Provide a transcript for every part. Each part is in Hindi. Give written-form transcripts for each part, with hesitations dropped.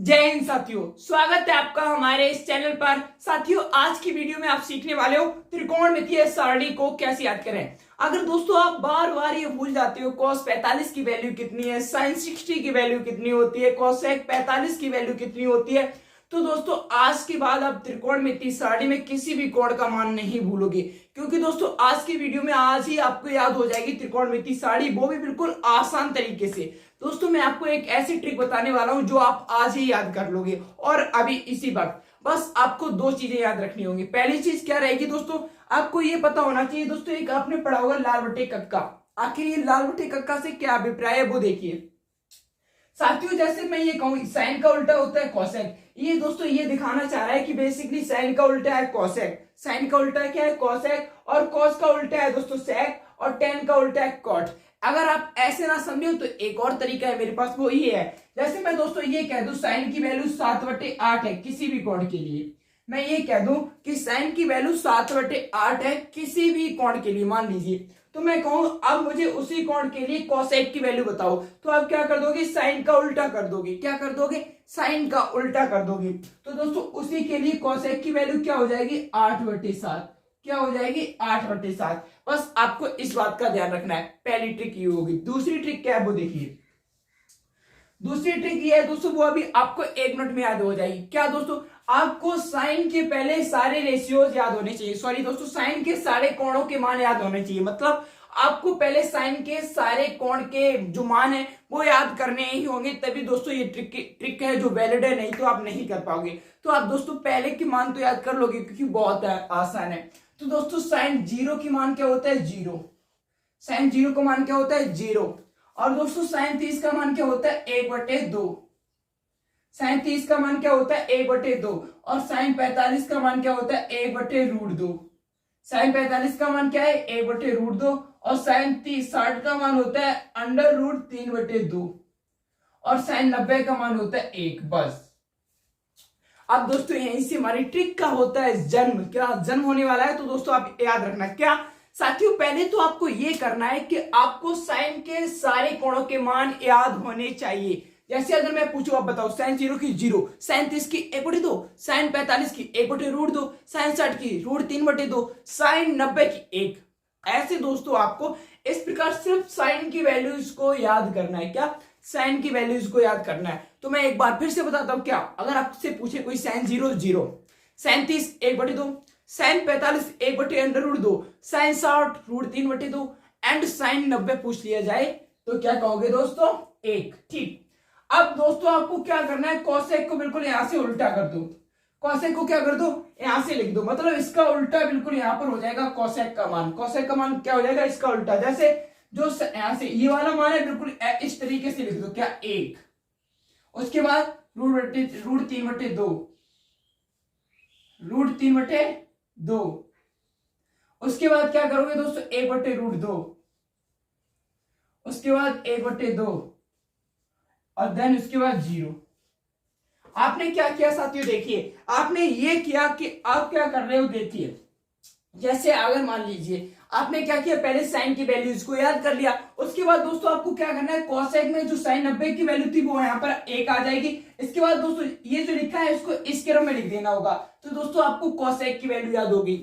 जय हिंद साथियों, स्वागत है आपका हमारे इस चैनल पर। साथियों, आज की वीडियो में आप सीखने वाले हो त्रिकोणमितीय सारणी को कैसे याद करें। अगर दोस्तों आप बार बार ये भूल जाते हो cos 45 की वैल्यू कितनी है, sin 60 की वैल्यू कितनी होती है, cosec 45 की वैल्यू कितनी होती है, तो दोस्तों आज के बाद आप त्रिकोणमितीय सारणी में किसी भी कोण का मान नहीं भूलोगे, क्योंकि दोस्तों आज की वीडियो में आज ही आपको याद हो जाएगी त्रिकोणमितीय सारणी, वो भी बिल्कुल आसान तरीके से। दोस्तों मैं आपको एक ऐसी ट्रिक बताने वाला हूं जो आप आज ही याद कर लोगे और अभी इसी वक्त। बस आपको दो चीजें याद रखनी होंगी। पहली चीज क्या रहेगी दोस्तों, आपको ये पता होना चाहिए दोस्तों, एक आपने पढ़ा होगा लाल बटे कक्का। आखिर ये लाल बटे कक्का से क्या अभिप्राय है वो देखिए साथियों। जैसे मैं ये कहूं साइन का उल्टा होता है कॉसेक, ये दोस्तों ये दिखाना चाह रहा है कि बेसिकली साइन का उल्टा है कॉसेक, साइन का उल्टा क्या है कॉसेक, और कॉस का उल्टा है दोस्तों सेक, और टेन का उल्टा है कॉट। अगर आप ऐसे ना समझो तो एक और तरीका है मेरे पास, वो ये है। जैसे मैं दोस्तों ये कह दूं साइन की वैल्यू 7/8 है किसी भी कोण के लिए, मैं ये कह दूं कि साइन की वैल्यू 7/8 है किसी भी कोण के लिए, मान लीजिए, तो मैं कहूं अब मुझे उसी कोण के लिए cosec की वैल्यू बताओ, तो आप क्या कर दोगे, साइन का उल्टा कर दोगे। क्या कर दोगे, साइन का उल्टा कर दोगे। तो दोस्तों उसी के लिए cosec की वैल्यू क्या हो जाएगी, 8/7। क्या हो जाएगी, 8/7। बस आपको इस बात का ध्यान रखना है। पहली ट्रिक ये होगी। दूसरी ट्रिक क्या है वो देखिए। दूसरी ट्रिक ये है दोस्तों, वो अभी आपको 1 मिनट में याद हो जाएगी। क्या दोस्तों, आपको साइन के पहले सारे रेशियोज याद होने चाहिए, सॉरी दोस्तों साइन के सारे कोणों के मान याद होने चाहिए। मतलब आपको पहले साइन के सारे कोण के जो मान है वो याद करने ही होंगे, तभी दोस्तों ये ट्रिक है जो वैलिड है, नहीं तो आप नहीं कर पाओगे। तो आप दोस्तों पहले के मान तो याद कर लोगे क्योंकि बहुत आसान है। तो दोस्तों साइन 0 की मान क्या होता है, 0। साइन 0 का मान क्या होता है, 0। और दोस्तों साइन 30 का मान क्या होता है, 1/2। साइन 30 का मान क्या होता है, 1/2। और साइन 45 का मान क्या होता है, 1/√2। साइन 45 का मान क्या है, 1/√2। और साइन 60 का मान होता है √3/2। और साइन 90 का मान होता है 1। बस अब दोस्तों यहीं से हमारी ट्रिक का होता है जन्म। क्या जन्म होने वाला है, तो दोस्तों आप याद रखना। क्या साथियों, पहले तो आपको ये करना है कि आपको साइन के सारे कोणों के मान याद होने चाहिए। जैसे अगर मैं पूछूं, आप बताओ साइन 0 की 0, साइन 30 की 1/2, साइन 45 की 1/√2, साइन 60 की √3/2, साइन 90 की 1। ऐसे दोस्तों आपको इस प्रकार सिर्फ साइन की वैल्यूज को याद करना है। क्या, साइन की वैल्यूज को याद करना है। तो मैं एक बार फिर से बताता हूं। क्या, अगर आपसे पूछे कोई sine 0 0, sine 30 1/2, sine 45 1/√2, sine 60 √3/2 and sine 90 पूछ लिया जाए तो क्या कहोगे दोस्तों, 1। ठीक। अब दोस्तों आपको क्या करना है, कॉसेक को बिल्कुल यहां से उल्टा कर दो। कॉसेक को क्या कर दो, यहां से लिख दो, मतलब इसका उल्टा बिल्कुल यहां पर हो जाएगा कॉसेक का मान। कॉसेक का मान क्या हो जाएगा, इसका उल्टा। जैसे जो यहां से ये वाला मान है बिल्कुल इस तरीके से लिख दो। क्या, 1। उसके बाद √3/2, √3/2। उसके बाद क्या करोगे दोस्तों, 1/√2। उसके बाद 1/2 और देन उसके बाद 0। आपने क्या किया साथियों, देखिए आपने ये किया कि आप क्या कर रहे हो, देखिए जैसे अगर मान लीजिए आपने क्या किया, पहले साइन की वैल्यूज को याद कर लिया। उसके बाद दोस्तों आपको क्या करना है, कॉसेक में जो साइन 90 की वैल्यू थी वो यहाँ पर 1 आ जाएगी। इसके बाद दोस्तों ये जो लिखा है इसको इस क्रम में लिख देना होगा, तो दोस्तों आपको कॉसेक की वैल्यू याद होगी।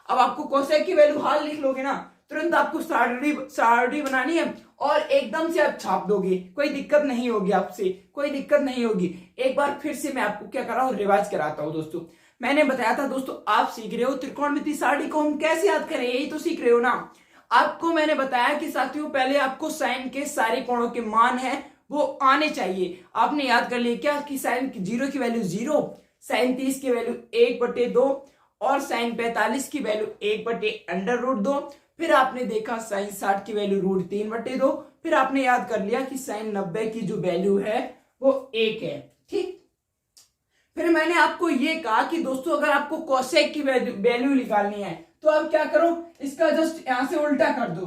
अब आपको कॉसेक की वैल्यू हाल लिख लोगे ना, तुरंत आपको सारणी बनानी है और एकदम से आप छाप दोगे, कोई दिक्कत नहीं होगी आपसे, कोई दिक्कत नहीं होगी। एक बार फिर से मैं आपको क्या कर रहा हूँ, रिवाइज कराता हूँ। दोस्तों मैंने बताया था दोस्तों, आप सीख रहे हो त्रिकोणमितीय सारणी को हम कैसे याद करें, यही तो सीख रहे हो ना। आपको मैंने बताया कि साथियों पहले आपको साइन के सारे कोणों के मान है वो आने चाहिए। आपने याद कर लिया क्या, कि साइन 0 की वैल्यू 0, साइन 30 की वैल्यू 1/2 और साइन 45 की वैल्यू 1/√2। फिर आपने देखा साइन 60 की वैल्यू √3/2। फिर आपने याद कर लिया कि साइन 90 की जो वैल्यू है वो 1 है। ठीक। फिर मैंने आपको ये कहा कि दोस्तों अगर आपको कॉसेक की वैल्यू निकालनी है तो आप क्या करो, इसका जस्ट यहां से उल्टा कर दो।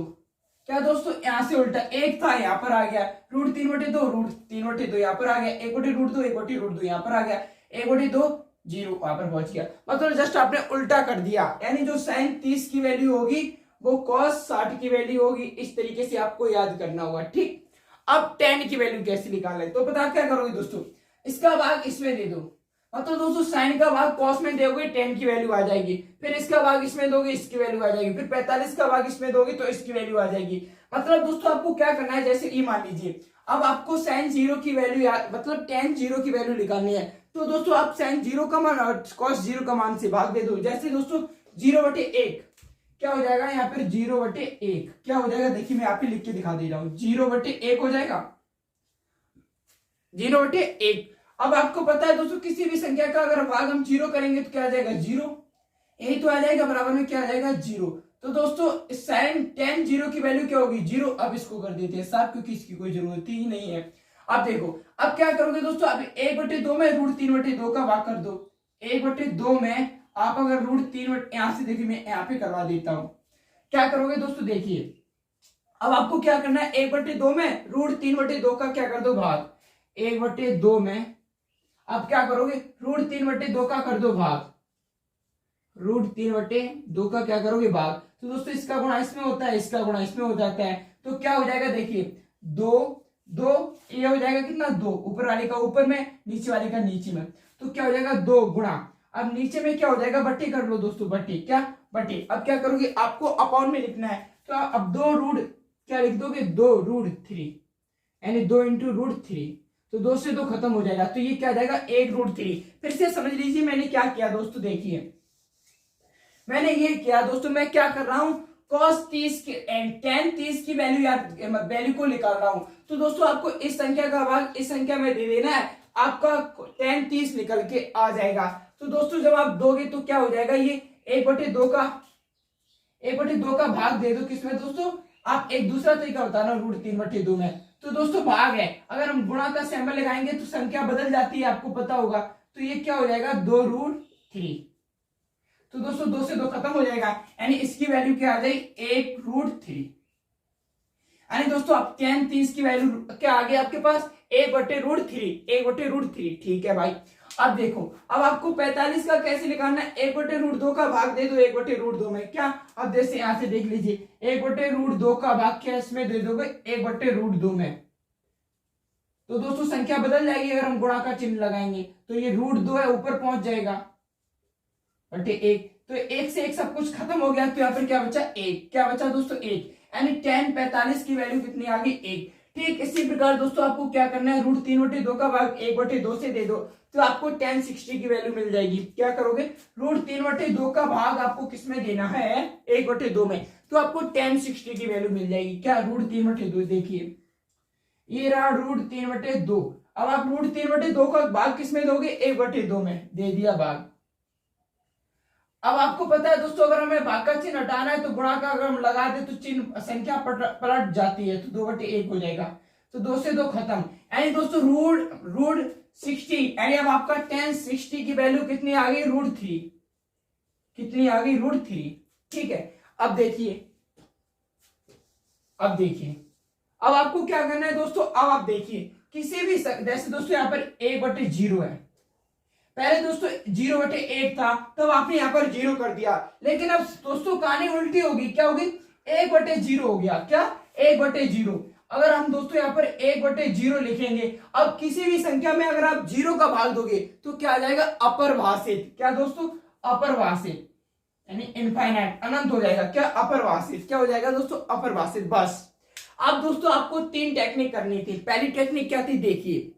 क्या दोस्तों, यहां से उल्टा, 1 था यहां पर आ गया, √3/2 यहां पर आ गया, 1/√2 यहां पर आ गया, 1/2 0 वहां पर पहुंच गया। मतलब जस्ट आपने उल्टा कर दिया, यानी जो साइन 30 की वैल्यू होगी वो कॉस 60 की वैल्यू होगी। इस तरीके से आपको याद करना होगा। ठीक। अब tan की वैल्यू कैसे निकालें, तो पता क्या करोगे दोस्तों, इसका भाग इसमें दे दो, मतलब दोस्तों साइन का भाग कॉस में दोगे टेन की वैल्यू आ जाएगी, फिर इसका भाग इसमें दोगे इसकी वैल्यू आ जाएगी, फिर 45 का भाग इसमें दोगे तो इसकी वैल्यू आ जाएगी। मतलब दोस्तों आपको क्या करना है, जैसे ये मान लीजिए अब आपको साइन जीरो की वैल्यू मतलब टेन जीरो की वैल्यू निकालनी है, तो दोस्तों आप साइन जीरो का मान और कॉस जीरो का मान से भाग दे दो। जैसे दोस्तों 0/1 क्या हो जाएगा, यहाँ पर 0/1 क्या हो जाएगा, देखिए मैं आप ही लिख के दिखा दे रहा हूं, 0/1 हो जाएगा, 0/1। अब आपको पता है दोस्तों किसी भी संख्या का अगर भाग हम जीरो करेंगे तो क्या आ जाएगा, जीरो, यही तो आ जाएगा, बराबर में क्या आ जाएगा, जीरो। तो दोस्तों साइन टेन जीरो की वैल्यू क्या होगी, जीरो। अब इसको कर देते हैं साफ, क्योंकि इसकी कोई जरूरत ही नहीं है। अब देखो अब क्या करोगे दोस्तों, अब 1/2 में √3/2 का भाग कर दो। 1/2 में आप अगर √3 यहां से देखिए मैं यहाँ पे करवा देता हूं, क्या करोगे दोस्तों, देखिए अब आपको क्या करना है, 1/2 में √3/2 का क्या कर दो भाग, 1/2 में अब क्या करोगे, √3/2 का कर दो भाग, √3/2 का क्या करोगे भाग। तो दोस्तों इसका गुणा इसमें होता है, इसका गुणा इसमें हो जाता है, तो क्या हो जाएगा, देखिए 2 ये हो जाएगा कितना, 2, ऊपर वाले का ऊपर में नीचे वाले का नीचे में, तो क्या हो जाएगा 2 गुणा, अब नीचे में क्या हो जाएगा, बट्टे कर लो दोस्तों, बट्टे क्या, बट्टे। अब क्या करोगे, आपको अपॉन में लिखना है, तो अब 2 रूट क्या लिख दोगे, 2√3 यानी 2 × √3, तो 2 से 2 खत्म हो जाएगा, तो ये क्या आ जाएगा 1√3। फिर से समझ लीजिए मैंने क्या किया दोस्तों, देखिए मैंने ये किया दोस्तों, मैं क्या कर रहा हूं, cos 30 की tan 30 की वैल्यू को निकाल रहा हूं। तो दोस्तों आपको इस संख्या का भाग इस संख्या में दे देना है, आपका tan 30 निकल के आ जाएगा। तो दोस्तों जब आप दोगे तो क्या हो जाएगा, ये 1/2 का भाग दे दो किसमें दोस्तों, आप एक दूसरा तरीका बताना, √3/2 में। तो दोस्तों भाग है, अगर हम गुणा का सिंबल लगाएंगे तो संख्या बदल जाती है, आपको पता होगा, तो ये क्या हो जाएगा 2√3। तो दोस्तों 2 से 2 खत्म हो जाएगा, यानी इसकी वैल्यू क्या आ जाएगी 1√3। यानी दोस्तों अब tan 30 की वैल्यू क्या आ गई आपके पास, 1/√3। ठीक है भाई। अब देखो अब आपको 45 का कैसे निकालना है, 1/√2 का भाग दे दो 1/√2 में, क्या, अब जैसे यहां से देख लीजिए 1/√2 का भाग क्या इसमें दे दोगे 1/√2 में, तो दोस्तों संख्या बदल जाएगी, अगर हम गुणा का चिन्ह लगाएंगे तो ये √2 है ऊपर पहुंच जाएगा, 1, तो 1 से 1 सब कुछ खत्म हो गया, तो यहाँ पर क्या बचा 1, क्या बचा दोस्तों 1, यानी tan 45 की वैल्यू कितनी आ गई 1। ठीक इसी प्रकार दोस्तों आपको क्या करना है, √3/2 का भाग 1/2 से दे दो, तो आपको tan 60 की वैल्यू मिल जाएगी। क्या करोगे, √3/2 का भाग आपको किसमें देना है 1/2 में, तो आपको tan 60 की वैल्यू मिल जाएगी, क्या √3/2, देखिए ये रहा √3/2। अब आप √3/2 का भाग किसमें दोगे 1/2 में, दे दिया भाग। अब आपको पता है दोस्तों अगर हमें भाग का चिन्ह हटाना है तो गुणा का अगर हम लगा दे तो चिन्ह संख्या पलट जाती है, तो 2/1 हो जाएगा, तो 2 से 2 खत्म, यानी दोस्तों √60 यानी अब आपका tan 60 की वैल्यू कितनी आ गई √3, कितनी आ गई √3। ठीक है, अब देखिए अब आपको क्या करना है दोस्तों, अब आप देखिए किसी भी जैसे दोस्तों यहाँ पर 1/0 है, पहले दोस्तों 0/1 था तब आपने यहाँ पर 0 कर दिया, लेकिन अब दोस्तों कहानी उल्टी होगी, क्या होगी 1/0 हो गया, क्या 1/0। अगर हम दोस्तों यहाँ पर 1/0 लिखेंगे, अब किसी भी संख्या में अगर आप 0 का भाग दोगे तो क्या आ जाएगा अपरिभाषित, क्या दोस्तों अपरिभाषित, यानी इनफाइनाइट अनंत हो जाएगा, क्या अपरिभाषित, क्या हो जाएगा दोस्तों अपरिभाषित। बस अब दोस्तों आपको 3 टेक्निक करनी थी। पहली टेक्निक क्या थी, देखिए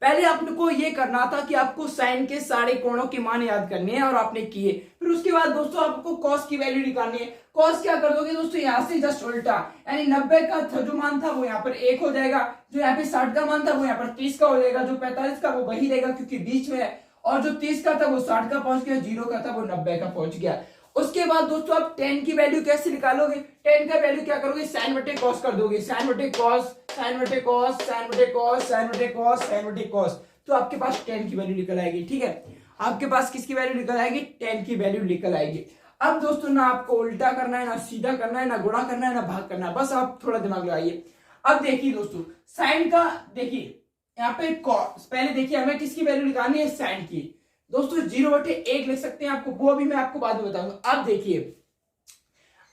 पहले आपको ये करना था कि आपको साइन के सारे कोणों की मान याद करनी है और आपने किए, फिर उसके बाद दोस्तों आपको कॉस की वैल्यू निकालनी है। कॉस क्या कर दोगे दोस्तों, यहाँ से जस्ट उल्टा, यानी 90 का जो मान था वो यहाँ पर 1 हो जाएगा, जो यहाँ पे 60 का मान था वो यहाँ पर 30 का हो जाएगा, जो 45 का वो वही रहेगा क्योंकि बीच में है, और जो 30 का था वो 60 का पहुंच गया, 0 का था वो 90 का पहुंच गया। उसके बाद दोस्तों आप tan की वैल्यू कैसे निकालोगे, tan का वैल्यू क्या करोगे sin बटे cos कर दोगे, sin बटे cos sin बटे cos sin बटे cos sin बटे cos sin बटे cos, तो आपके पास tan की वैल्यू निकल आएगी। ठीक है, आपके पास किसकी वैल्यू निकल आएगी, tan की वैल्यू निकल आएगी। अब दोस्तों ना आपको उल्टा करना है, ना सीधा करना है, ना गुणा करना है, ना भाग करना है, बस आप थोड़ा दिमाग लगाइए। अब देखिए दोस्तों साइन का, देखिए यहाँ पे पहले देखिए हमें किसकी वैल्यू निकालनी है, साइन की। दोस्तों 0/1 लिख सकते हैं आपको, वो भी मैं आपको बाद में बताऊंगा। अब देखिए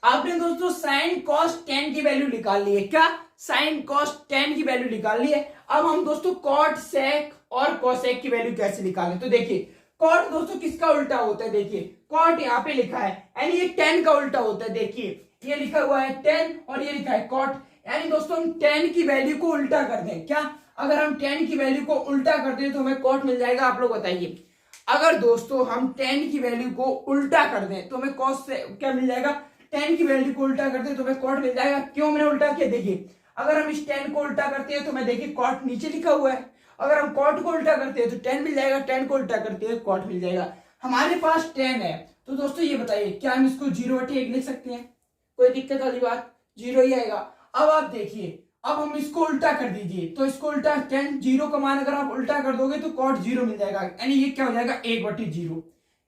आपने दोस्तों साइन कॉस tan की वैल्यू निकाल ली है, क्या साइन कॉस tan की वैल्यू निकाल ली है। अब हम दोस्तों कॉट सेक और कोसेक की वैल्यू कैसे निकालें। तो देखिए कॉट दोस्तों किसका उल्टा होता है, देखिए कॉट यहाँ पे लिखा है यानी ये tan का उल्टा होता है। देखिए ये लिखा हुआ है tan और ये लिखा है कॉट, यानी दोस्तों हम tan की वैल्यू को उल्टा कर दें। क्या अगर हम tan की वैल्यू को उल्टा कर दें तो हमें कॉट मिल जाएगा। आप लोग बताइए अगर दोस्तों हम tan की वैल्यू को उल्टा कर दें तो हमें कॉस से क्या मिल जाएगा, tan की वैल्यू को उल्टा कर दें तो हमें कॉट मिल जाएगा। क्यों मैंने उल्टा किया, देखिए अगर हम इस tan को उल्टा करते हैं तो मैं देखिए कॉट नीचे लिखा हुआ है, अगर हम कॉट को उल्टा करते हैं तो tan मिल जाएगा, tan को उल्टा करते हैं कॉट मिल जाएगा। हमारे पास tan है तो दोस्तों ये बताइए क्या हम इसको 0/1 लिख सकते हैं, कोई दिक्कत वाली बात, 0 ही आएगा। अब आप देखिए अब हम इसको उल्टा कर दीजिए तो इसको उल्टा tan 0 का मान अगर आप उल्टा कर दोगे तो कॉट 0 मिल जाएगा, यानी ये क्या हो जाएगा 1/0।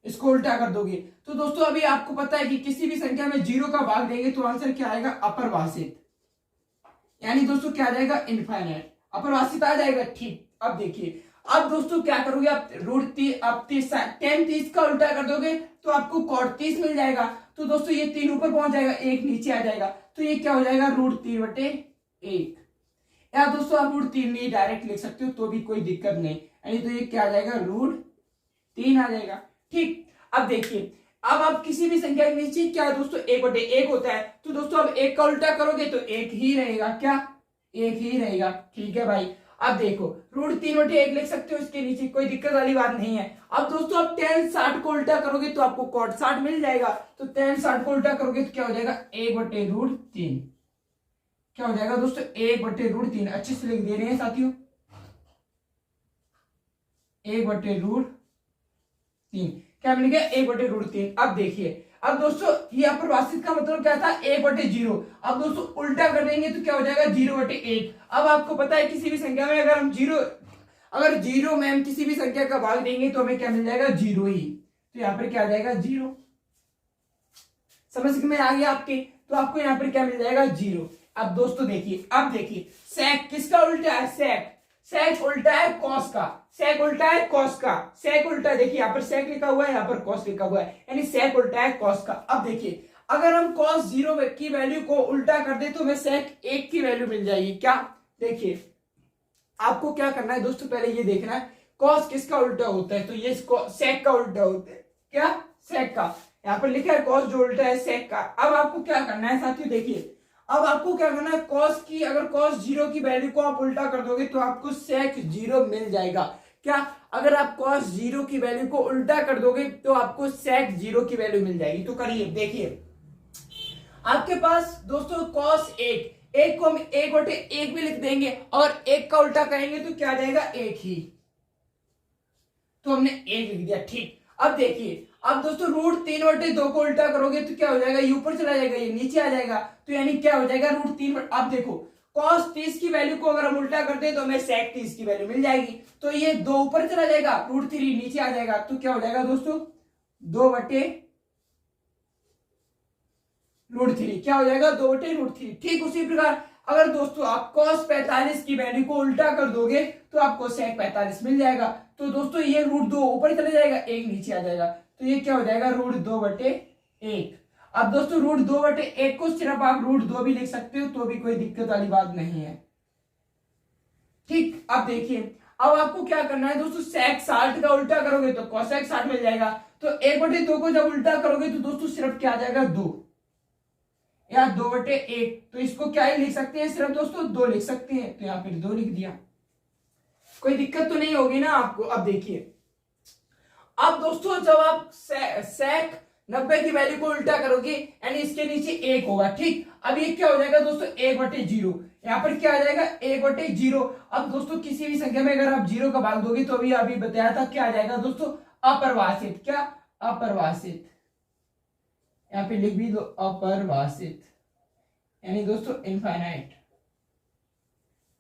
इसको उल्टा कर दोगे तो दोस्तों अभी आपको पता है कि किसी भी संख्या में 0 का भाग देंगे तो आंसर क्या आएगा, अपरिभाषित, यानी दोस्तों क्या आ जाएगा इनफाइनाइट, अपरिभाषित आ जाएगा। ठीक अब देखिए अब दोस्तों क्या करोगे आप tan 30 का उल्टा कर दोगे तो आपको cot 30 मिल जाएगा। तो दोस्तों ये 3 ऊपर पहुंच जाएगा, 1 नीचे आ जाएगा, तो ये क्या हो जाएगा √3/1। या दोस्तों आप √3 नहीं डायरेक्ट लिख सकते हो तो भी कोई दिक्कत नहीं, यानी तो ये क्या आ जाएगा √3 आ जाएगा। ठीक अब देखिए अब आप किसी भी संख्या के नीचे क्या दोस्तों 1/1 होता है, तो दोस्तों अब 1 का उल्टा करोगे तो 1 ही रहेगा, क्या 1 ही रहेगा। ठीक है भाई अब देखो √3/1 लिख सकते हो इसके नीचे, कोई दिक्कत वाली बात नहीं है। अब दोस्तों अब tan 60 को उल्टा करोगे तो आपको cot 60 मिल जाएगा, तो tan 60 को उल्टा करोगे तो क्या हो जाएगा 1/√3, क्या हो जाएगा दोस्तों 1/√3। अच्छे से लिख दे रहे हैं साथियों 1/√3, क्या मिल गया 1/√3। अब देखिए अब दोस्तों ये अपरिभाषित का मतलब क्या था 1/0, अब दोस्तों उल्टा कर देंगे तो क्या हो जाएगा 0/1। अब आपको पता है किसी भी संख्या में अगर हम 0 में हम किसी भी संख्या का भाग देंगे तो हमें क्या मिल जाएगा 0 ही, तो यहाँ पर क्या आ जाएगा 0। समझ में आ गया आपके, तो आपको यहाँ पर क्या मिल जाएगा 0। अब दोस्तों देखिए अब देखिए sec किसका उल्टा है, sec उल्टा है cos का, sec उल्टा है cos का, sec उल्टा देखिए यहाँ पर sec लिखा हुआ है यहाँ पर cos लिखा हुआ है, यानी sec उल्टा है cos का। अब देखिए अगर हम cos 0 की वैल्यू को उल्टा कर दे तो हमें sec 1 की वैल्यू मिल जाएगी। क्या देखिए आपको क्या करना है दोस्तों, पहले ये देखना है cos किसका उल्टा होता है, तो ये sec का उल्टा होता है, क्या sec का, यहाँ पर लिखा है cos जो उल्टा है sec का। अब आपको क्या करना है साथियों, देखिए अब आपको क्या करना है cos की अगर cos 0 की वैल्यू को आप उल्टा कर दोगे तो आपको sec 0 मिल जाएगा। क्या अगर आप cos 0 की वैल्यू को उल्टा कर दोगे तो आपको sec 0 की वैल्यू मिल जाएगी। तो करिए देखिए आपके पास दोस्तों cos 1 को हम 1/1 भी लिख देंगे और 1 का उल्टा करेंगे तो क्या आ जाएगा 1 ही, तो हमने 1 लिख दिया। ठीक अब देखिए अब दोस्तों √3/2 को उल्टा करोगे तो क्या हो जाएगा, ये ऊपर चला जाएगा ये नीचे आ जाएगा, तो यानी क्या हो जाएगा √3। अब देखो cos 30 की वैल्यू को अगर हम उल्टा करते हैं तो हमें sec 30 की वैल्यू मिल जाएगी, तो ये 2 ऊपर चला जाएगा √3 नीचे आ जाएगा, तो क्या हो जाएगा दोस्तों 2/√3, क्या हो जाएगा 2/√3। ठीक उसी प्रकार अगर दोस्तों आप cos 45 की वैल्यू को उल्टा कर दोगे तो आपको sec 45 मिल जाएगा, तो दोस्तों ये √2 ऊपर चले जाएगा 1 नीचे आ जाएगा, तो ये क्या हो जाएगा √2/1। अब दोस्तों √2/1 को सिर्फ आप √2 भी लिख सकते हो तो भी कोई दिक्कत वाली बात नहीं है। ठीक अब देखिए अब आपको क्या करना है दोस्तों, sec 60 का उल्टा करोगे तो cosec 60 मिल जाएगा, तो 1/2 को जब उल्टा करोगे तो दोस्तों सिर्फ क्या आ जाएगा 2 या 2/1, तो इसको क्या ही लिख सकते हैं सिर्फ दोस्तों 2 लिख सकते हैं, तो यहाँ पर 2 लिख दिया, कोई दिक्कत तो नहीं होगी ना आपको। अब देखिए अब दोस्तों जब आप sec 90 की वैल्यू को उल्टा करोगे यानी इसके नीचे 1 होगा। ठीक अब ये क्या हो जाएगा दोस्तों 1/0, यहाँ पर क्या आ जाएगा 1/0। अब दोस्तों किसी भी संख्या में अगर आप 0 का भाग दोगे तो अभी बताया था क्या आ जाएगा दोस्तों अपरिभाषित, क्या अपरिभाषित, यहाँ पे लिख भी दो अपरिभाषित, यानी दोस्तों इनफाइनाइट,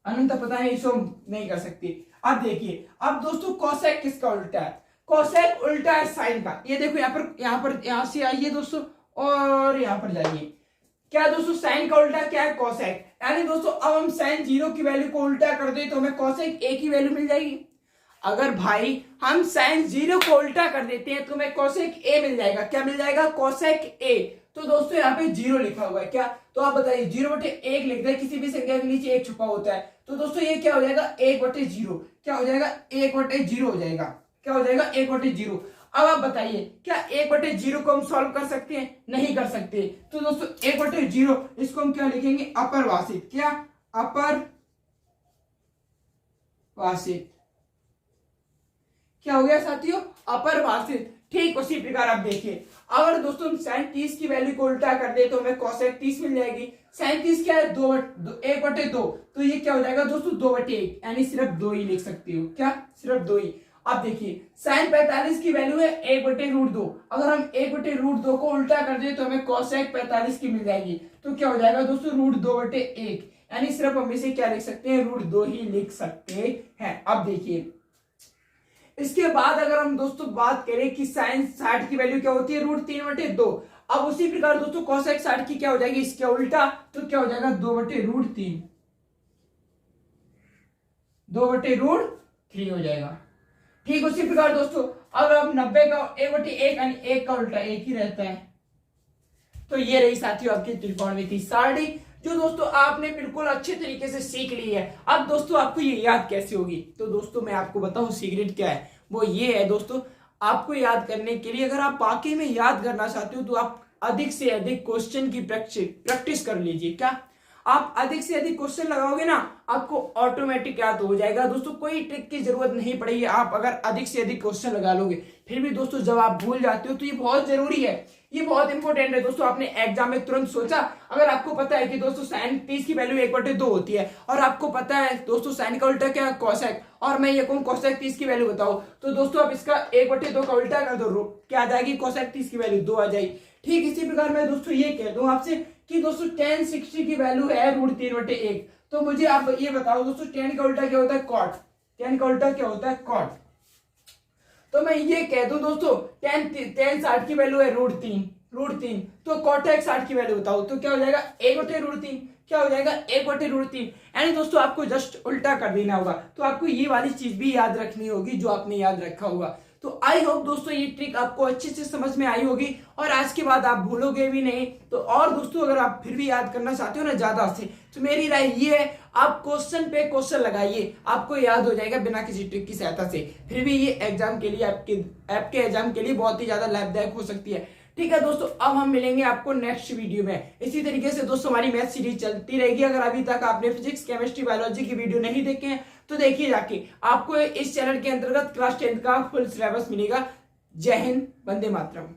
अनंत पता है इसको नहीं कर सकती। अब देखिए अब दोस्तों cosec किसका उल्टा है, cosec उल्टा है sin का। ये देखो यहाँ से आइए दोस्तों और यहाँ पर जाइए, क्या दोस्तों sin का उल्टा क्या है cosec, यानी दोस्तों अब हम sin 0 की वैल्यू को उल्टा कर दे तो हमें cosec a की वैल्यू मिल जाएगी। अगर भाई हम sin 0 को उल्टा कर देते हैं तो हमें cosec a मिल जाएगा, क्या मिल जाएगा cosec a। तो दोस्तों यहाँ पे 0 लिखा हुआ है, क्या तो आप बताइए 0/1 लिख दे, किसी भी संख्या के नीचे 1 छुपा होता है, तो दोस्तों ये क्या हो जाएगा 1/0, क्या हो जाएगा 1/0 हो जाएगा, क्या हो जाएगा 1/0। अब आप बताइए क्या 1/0 को हम सॉल्व कर सकते हैं? नहीं कर सकते। तो दोस्तों 1/0 इसको हम क्या लिखेंगे अपरिभाषित, क्या अपरिभाषित, क्या हो गया साथियों अपरिभाषित। ठीक उसी प्रकार आप देखिए अगर दोस्तों हम sin 30 की वैल्यू को उल्टा कर दे तो हमें cosec 30 मिल जाएगी। sin 30 क्या है 1/2, तो ये क्या हो जाएगा दोस्तों 2/1, यानी सिर्फ 2 ही लिख सकते हो, क्या सिर्फ 2 ही। अब देखिए sin 45 की वैल्यू है 1/√2, अगर हम 1/√2 को उल्टा कर दे तो हमें cosec 45 की मिल जाएगी, तो क्या हो जाएगा दोस्तों √2/1, यानी सिर्फ हम इसे क्या लिख सकते हैं √2 ही लिख सकते हैं। अब देखिए इसके बाद अगर हम दोस्तों बात करें कि sin 60 की वैल्यू क्या होती है √3/2, अब उसी प्रकार दोस्तों cosec 60 की क्या हो जाएगी इसके उल्टा, तो क्या हो जाएगा 2/√3, 2/√3 हो जाएगा। ठीक उसी प्रकार दोस्तों अब हम 90 का 1/1 यानी 1 का उल्टा 1 ही रहता है। तो ये रही साथियों आपकी त्रिकोणमिति सारणी, जो दोस्तों आपने बिल्कुल अच्छे तरीके से सीख ली है। अब दोस्तों आपको ये याद कैसे होगी? तो दोस्तों मैं आपको बताऊं सीक्रेट क्या है, वो ये है दोस्तों आपको याद करने के लिए अगर आप वाकई में याद करना चाहते हो तो आप अधिक से अधिक क्वेश्चन की प्रैक्टिस कर लीजिए। क्या आप अधिक से अधिक क्वेश्चन लगाओगे ना आपको ऑटोमेटिक याद हो जाएगा दोस्तों, कोई ट्रिक की जरूरत नहीं पड़ेगी। आप अगर अधिक से अधिक क्वेश्चन लगा लोगे फिर भी दोस्तों जब आप भूल जाते हो तो ये बहुत जरूरी है, ये बहुत इंपॉर्टेंट है दोस्तों। आपने एग्जाम में तुरंत सोचा, अगर आपको पता है कि दोस्तों sin 30 की वैल्यू 1/2 होती है और आपको पता है दोस्तों sin का उल्टा क्या है cosec, और मैं ये कहूँ cosec 30 की वैल्यू बताओ, तो दोस्तों आप इसका 1/2 का उल्टा कर दो, क्या आ जाएगी cosec 30 की वैल्यू 2 आ जाएगी। ठीक इसी प्रकार मैं दोस्तों ये कह दूं आपसे कि दोस्तों tan 60 की वैल्यू है √3/1, तो मुझे आप ये बताओ दोस्तों tan का उल्टा क्या होता है cot, tan का उल्टा क्या होता है cot, तो मैं ये कह दूं दोस्तों tan 60 की वैल्यू है √3, तो cotec 60 की वैल्यू बताओ, तो क्या हो जाएगा 1/√3, क्या हो जाएगा 1/√3, यानी दोस्तों आपको जस्ट उल्टा कर देना होगा। तो आपको ये वाली चीज भी याद रखनी होगी जो आपने याद रखा होगा। तो आई होप दोस्तों ये ट्रिक आपको अच्छे से समझ में आई होगी और आज के बाद आप भूलोगे भी नहीं। तो और दोस्तों अगर आप फिर भी याद करना चाहते हो ना ज्यादा से, तो मेरी राय ये है आप क्वेश्चन पे क्वेश्चन लगाइए, आपको याद हो जाएगा बिना किसी ट्रिक की सहायता से। फिर भी ये एग्जाम के लिए आपके एग्जाम के लिए बहुत ही ज्यादा लाभदायक हो सकती है। ठीक है दोस्तों, अब हम मिलेंगे आपको नेक्स्ट वीडियो में। इसी तरीके से दोस्तों हमारी मैथ सीरीज चलती रहेगी। अगर अभी तक आपने फिजिक्स केमिस्ट्री बायोलॉजी की वीडियो नहीं देखे हैं तो देखिए जाके, आपको इस चैनल के अंतर्गत क्लास 10 का फुल सिलेबस मिलेगा। जय हिंद, वंदे मातरम।